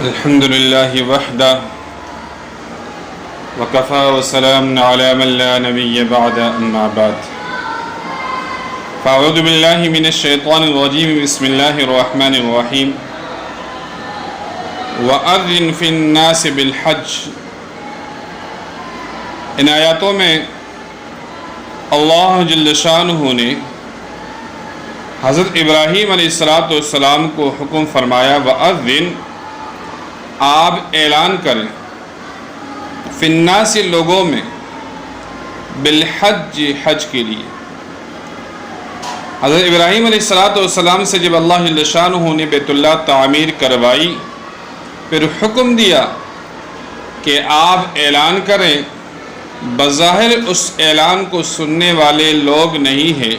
الحمد لله وحده وكفى وسلام على من لا نبي بعد أما بعد فأعوذ بالله من الشيطان الرجيم بسم الله الرحمن الرحيم وأذن في الناس بالحج. ان آیاتوں میں اللہ جل شانہ نے حضرت ابراہیم علیہ السلام کو حکم فرمایا وَأَذِّن، آپ اعلان کریں، فی الناس، لوگوں میں، بالحج، حج کے لیے. حضرت ابراہیم علیہ السلام سے جب اللہ جل شانہ نے بیت اللہ تعمیر کروائی، پھر حکم دیا کہ آپ اعلان کریں. بظاہر اس اعلان کو سننے والے لوگ نہیں ہیں،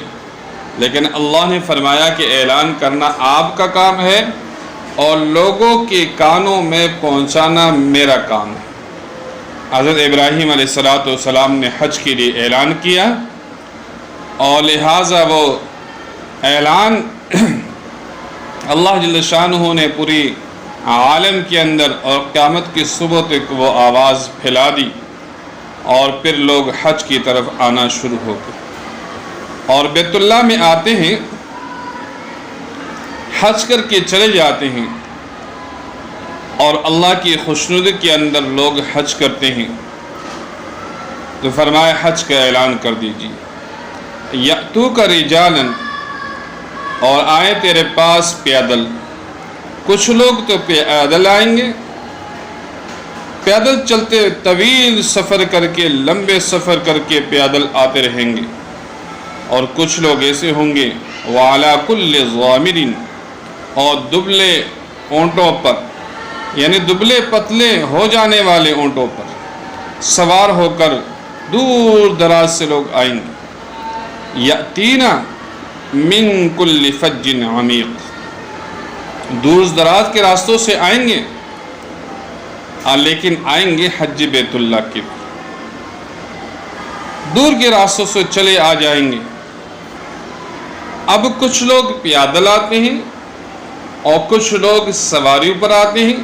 لیکن اللہ نے فرمایا کہ اعلان کرنا آپ کا کام ہے اور لوگوں کے کانوں میں پہنچانا میرا کام ہے. حضرت ابراہیم علیہ السلام نے حج کے لیے اعلان کیا اور لہٰذا وہ اعلان اللہ جل شانہ نے پوری عالم کے اندر اور قیامت کی صبح تک وہ آواز پھیلا دی، اور پھر لوگ حج کی طرف آنا شروع ہو گئے اور بیت اللہ میں آتے ہیں، حج کر کے چلے جاتے ہیں، اور اللہ کی خوشنودی کے اندر لوگ حج کرتے ہیں. تو فرمایا حج کا اعلان کر دیجیے. یأتوک رجالا، اور آئے تیرے پاس پیدل. کچھ لوگ تو پیدل آئیں گے، پیدل چلتے طویل سفر کر کے، لمبے سفر کر کے پیدل آتے رہیں گے، اور کچھ لوگ ایسے ہوں گے وَعَلَى كُلِّ ضَامِرٍ، اور دبلے اونٹوں پر، یعنی دبلے پتلے ہو جانے والے اونٹوں پر سوار ہو کر دور دراز سے لوگ آئیں گے. یأتینا من کل فج عمیق، دور دراز کے راستوں سے آئیں گے، لیکن آئیں گے حج بیت اللہ کے، دور کے راستوں سے چلے آ جائیں گے. اب کچھ لوگ پیادل آتے ہیں اور کچھ لوگ سواریوں پر آتے ہیں،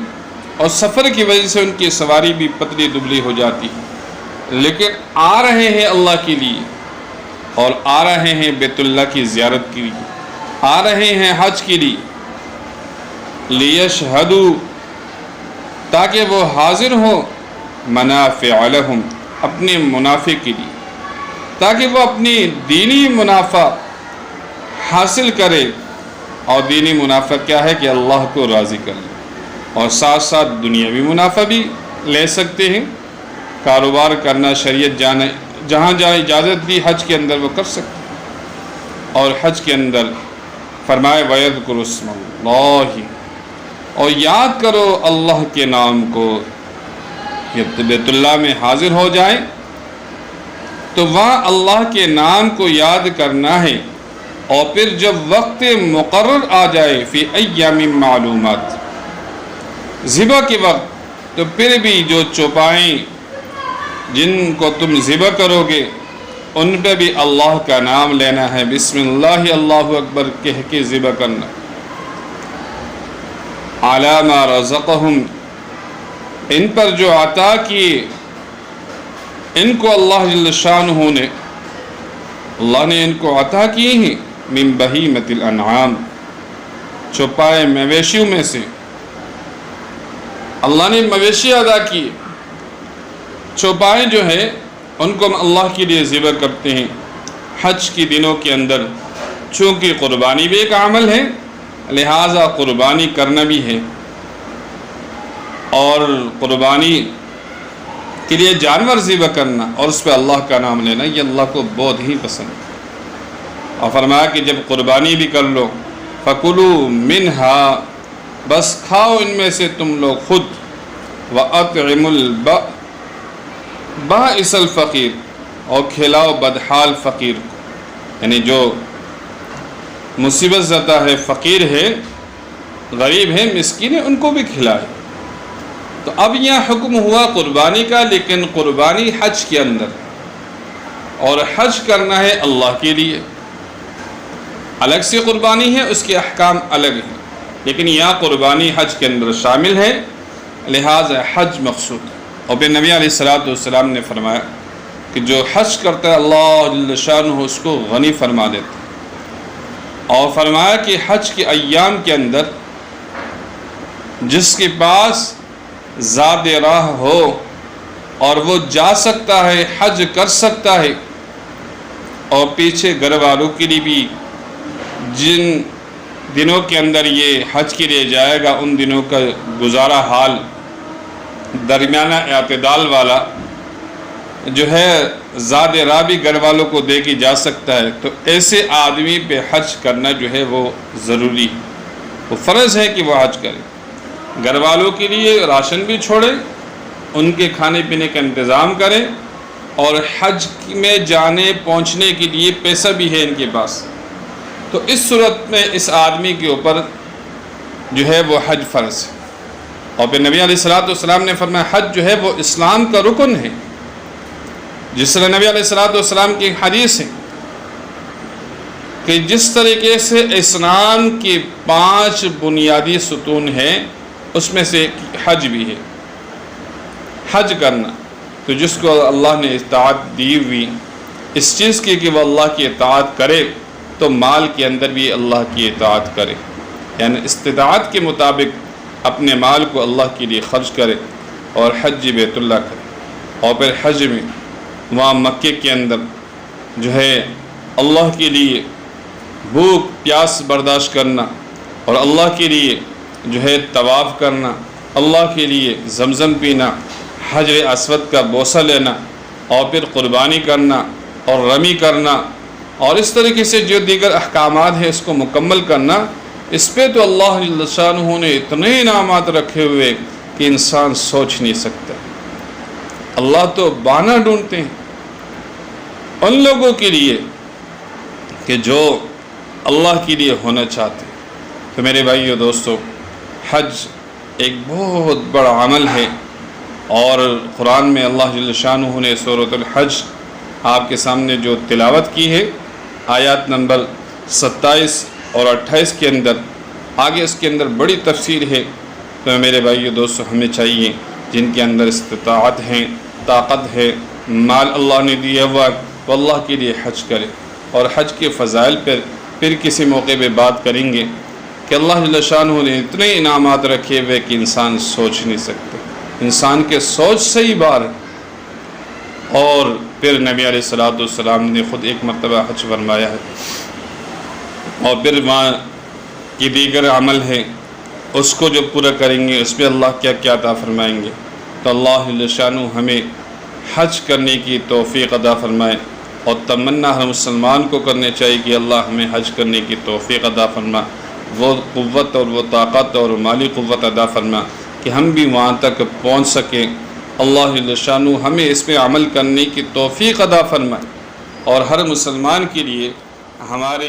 اور سفر کی وجہ سے ان کی سواری بھی پتلی دبلی ہو جاتی ہے، لیکن آ رہے ہیں اللہ کے لیے، اور آ رہے ہیں بیت اللہ کی زیارت کے لیے، آ رہے ہیں حج کے لیے. لیشہدوا، تاکہ وہ حاضر ہوں، منافع لہم، اپنے منافع کے لیے، تاکہ وہ اپنی دینی منافع حاصل کرے. اور دینی منافع کیا ہے کہ اللہ کو راضی کر لے، اور ساتھ ساتھ دنیاوی منافع بھی لے سکتے ہیں. کاروبار کرنا شریعت جہاں جہاں اجازت دی حج کے اندر وہ کر سکتے ہیں. اور حج کے اندر فرمائے وَيَذْكُرُ اسْمَ اللَّهِ، اور یاد کرو اللہ کے نام کو. جب بیت اللہ میں حاضر ہو جائیں تو وہاں اللہ کے نام کو یاد کرنا ہے، اور پھر جب وقت مقرر آ جائے فی ایام معلومات، ذبح کے وقت، تو پھر بھی جو چوپائیں جن کو تم ذبح کرو گے ان پہ بھی اللہ کا نام لینا ہے، بسم اللہ اللہ اکبر کہہ کے ذبح کرنا. علی ما رزقہم، ان پر جو عطا کیے ان کو اللہ جل شانہ نے، اللہ نے ان کو عطا کیے ہیں، من بہیمۃ الانعام، چوپائے مویشیوں میں سے. اللہ نے مویشی ادا کیے، چوپائے جو ہے ان کو ہم اللہ کے لیے ذبح کرتے ہیں حج کی دنوں کے اندر. چونکہ قربانی بھی ایک عمل ہے، لہٰذا قربانی کرنا بھی ہے، اور قربانی کے لیے جانور ذبح کرنا اور اس پہ اللہ کا نام لینا، یہ اللہ کو بہت ہی پسند ہے. اور فرمایا کہ جب قربانی بھی کر لو فَكُلُوا مِنْهَا، بس کھاؤ ان میں سے تم لوگ خود، وَأَطْعِمُوا الْبَائِسَ الْفَقِيرَ، اور کھلاؤ بدحال فقیر کو، یعنی جو مصیبت زدہ ہے، فقیر ہے، غریب ہے، مسکین ہے، ان کو بھی کھلائے. تو اب یہاں حکم ہوا قربانی کا، لیکن قربانی حج کے اندر، اور حج کرنا ہے اللہ کے لیے. الگ سے قربانی ہے، اس کے احکام الگ ہیں، لیکن یہاں قربانی حج کے اندر شامل ہے. لہٰذا حج مقصود ہے۔ اور پھر نبی علیہ الصلوۃ والسلام نے فرمایا کہ جو حج کرتا ہے اللہ جل شانہ اس کو غنی فرما دیتا ہے، اور فرمایا کہ حج کے ایام کے اندر جس کے پاس زاد راہ ہو اور وہ جا سکتا ہے، حج کر سکتا ہے، اور پیچھے گھر والوں کے لیے بھی جن دنوں کے اندر یہ حج کے لیے جائے گا ان دنوں کا گزارا حال درمیانہ اعتدال والا جو ہے زاد راہ بھی گھر والوں کو دے کے جا سکتا ہے، تو ایسے آدمی پہ حج کرنا جو ہے وہ ضروری ہے، وہ فرض ہے کہ وہ حج کرے، گھر والوں کے لیے راشن بھی چھوڑے، ان کے کھانے پینے کا انتظام کرے، اور حج میں جانے پہنچنے کے لیے پیسہ بھی ہے ان کے پاس، تو اس صورت میں اس آدمی کے اوپر جو ہے وہ حج فرض ہے۔ اور پھر نبی علیہ الصلوۃ والسلام نے فرمایا حج جو ہے وہ اسلام کا رکن ہے، جس طرح نبی علیہ الصلوۃ والسلام کی حدیث ہے کہ جس طریقے سے اسلام کے 5 بنیادی ستون ہیں اس میں سے حج بھی ہے، حج کرنا، تو جس کو اللہ نے اطاعت دی ہوئی اس چیز کی کہ وہ اللہ کی اطاعت کرے تو مال کے اندر بھی اللہ کی اطاعت کرے، یعنی استطاعت کے مطابق اپنے مال کو اللہ کے لیے خرچ کرے اور حج بیت اللہ کرے۔ اور پھر حج میں وہاں مکے کے اندر جو ہے اللہ کے لیے بھوک پیاس برداشت کرنا، اور اللہ کے لیے جو ہے طواف کرنا، اللہ کے لیے زمزم پینا، حجر اسود کا بوسہ لینا، اور پھر قربانی کرنا اور رمی کرنا، اور اس طریقے سے جو دیگر احکامات ہیں اس کو مکمل کرنا، اس پہ تو اللہ جل شانہ نے اتنے انعامات رکھے ہوئے کہ انسان سوچ نہیں سکتا۔ اللہ تو بہانہ ڈھونڈتے ہیں ان لوگوں کے لیے کہ جو اللہ کے لیے ہونا چاہتے ہیں۔ تو میرے بھائیو دوستو، حج ایک بہت بڑا عمل ہے، اور قرآن میں اللہ جل شانہ نے سورۃ الحج آپ کے سامنے جو تلاوت کی ہے آیات نمبر 27 اور 28 کے اندر، آگے اس کے اندر بڑی تفصیل ہے۔ تو میرے بھائیو دوستو، ہمیں چاہیے جن کے اندر استطاعت ہے، طاقت ہے، مال اللہ نے دیا ہوا، وہ اللہ کے لیے حج کرے۔ اور حج کے فضائل پر پھر کسی موقع پہ بات کریں گے کہ اللہ جل شانہ نے اتنے انعامات رکھے ہوئے کہ انسان سوچ نہیں سکتے، انسان کے سوچ سے ہی باہر ہے۔ اور پھر نبی علیہ الصلوۃ والسلام نے خود ایک مرتبہ حج فرمایا ہے، اور پھر وہاں کی دیگر عمل ہے اس کو جو پورا کریں گے اس پہ اللہ کیا کیا عطا فرمائیں گے۔ تو اللہ جل شانہ ہمیں حج کرنے کی توفیق عطا فرمائے، اور تمنا ہر مسلمان کو کرنے چاہیے کہ اللہ ہمیں حج کرنے کی توفیق عطا فرما، وہ قوت اور وہ طاقت اور مالی قوت عطا فرما کہ ہم بھی وہاں تک پہنچ سکیں۔ اللہ جل شانہ ہمیں اس پہ عمل کرنے کی توفیق عطا فرمائے، اور ہر مسلمان کے لیے ہمارے